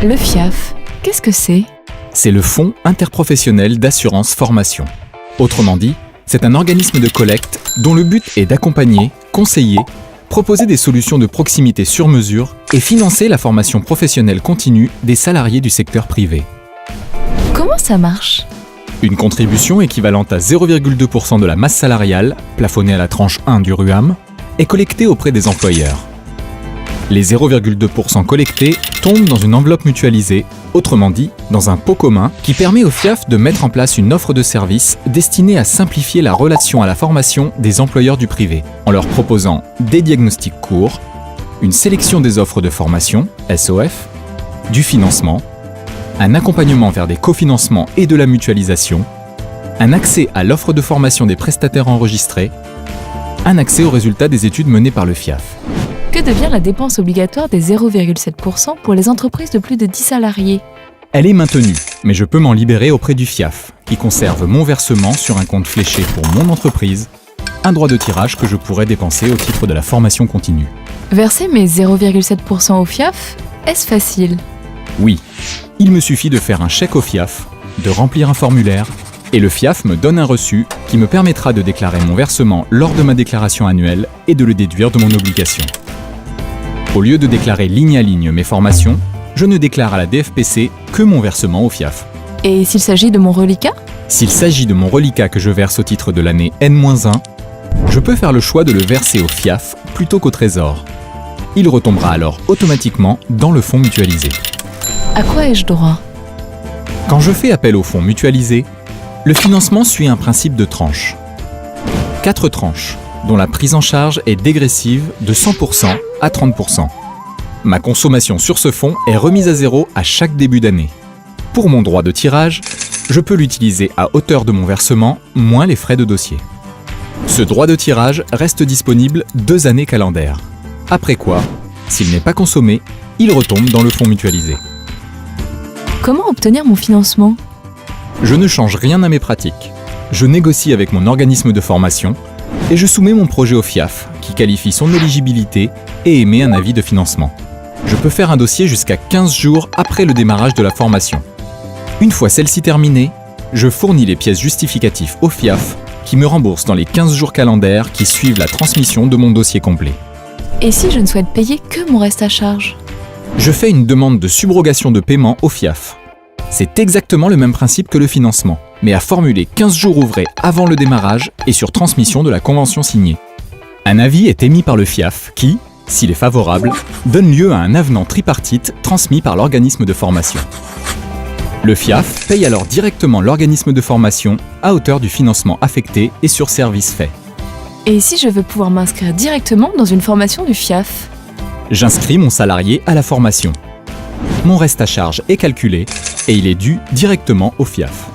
Le FIAF, qu'est-ce que c'est? C'est le Fonds interprofessionnel d'assurance formation. Autrement dit, c'est un organisme de collecte dont le but est d'accompagner, conseiller, proposer des solutions de proximité sur mesure et financer la formation professionnelle continue des salariés du secteur privé. Comment ça marche? Une contribution équivalente à 0,2% de la masse salariale, plafonnée à la tranche 1 du RUAM, est collectée auprès des employeurs. Les 0,2% collectés tombent dans une enveloppe mutualisée, autrement dit, dans un pot commun qui permet au FIAF de mettre en place une offre de service destinée à simplifier la relation à la formation des employeurs du privé, en leur proposant des diagnostics courts, une sélection des offres de formation, SOF, du financement, un accompagnement vers des cofinancements et de la mutualisation, un accès à l'offre de formation des prestataires enregistrés, un accès aux résultats des études menées par le FIAF. Que devient la dépense obligatoire des 0,7% pour les entreprises de plus de 10 salariés? Elle est maintenue, mais je peux m'en libérer auprès du FIAF, qui conserve mon versement sur un compte fléché pour mon entreprise, un droit de tirage que je pourrais dépenser au titre de la formation continue. Verser mes 0,7% au FIAF, est-ce facile? Oui, il me suffit de faire un chèque au FIAF, de remplir un formulaire, et le FIAF me donne un reçu qui me permettra de déclarer mon versement lors de ma déclaration annuelle et de le déduire de mon obligation. Au lieu de déclarer ligne à ligne mes formations, je ne déclare à la DFPC que mon versement au FIAF. Et s'il s'agit de mon reliquat? S'il s'agit de mon reliquat que je verse au titre de l'année N-1, je peux faire le choix de le verser au FIAF plutôt qu'au Trésor. Il retombera alors automatiquement dans le fonds mutualisé. À quoi ai-je droit? Quand je fais appel au fonds mutualisé, le financement suit un principe de tranches. 4 tranches, dont la prise en charge est dégressive de 100% à 30%. Ma consommation sur ce fonds est remise à zéro à chaque début d'année. Pour mon droit de tirage, je peux l'utiliser à hauteur de mon versement, moins les frais de dossier. Ce droit de tirage reste disponible 2 années calendaires. Après quoi, s'il n'est pas consommé, il retombe dans le fonds mutualisé. Comment obtenir mon financement? Je ne change rien à mes pratiques. Je négocie avec mon organisme de formation et je soumets mon projet au FIAF, qui qualifie son éligibilité et émet un avis de financement. Je peux faire un dossier jusqu'à 15 jours après le démarrage de la formation. Une fois celle-ci terminée, je fournis les pièces justificatives au FIAF, qui me rembourse dans les 15 jours calendaires qui suivent la transmission de mon dossier complet. Et si je ne souhaite payer que mon reste à charge? Je fais une demande de subrogation de paiement au FIAF. C'est exactement le même principe que le financement, mais à formuler 15 jours ouvrés avant le démarrage et sur transmission de la convention signée. Un avis est émis par le FIAF qui, s'il est favorable, donne lieu à un avenant tripartite transmis par l'organisme de formation. Le FIAF paye alors directement l'organisme de formation à hauteur du financement affecté et sur service fait. Et si je veux pouvoir m'inscrire directement dans une formation du FIAF? J'inscris mon salarié à la formation. Mon reste à charge est calculé et il est dû directement au FIAF.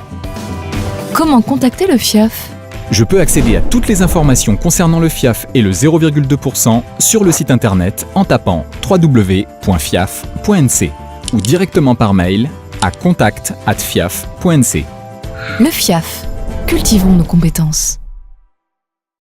Comment contacter le FIAF? Je peux accéder à toutes les informations concernant le FIAF et le 0,2% sur le site internet en tapant www.fiaf.nc ou directement par mail à contact@fiaf.nc. Le FIAF. Cultivons nos compétences.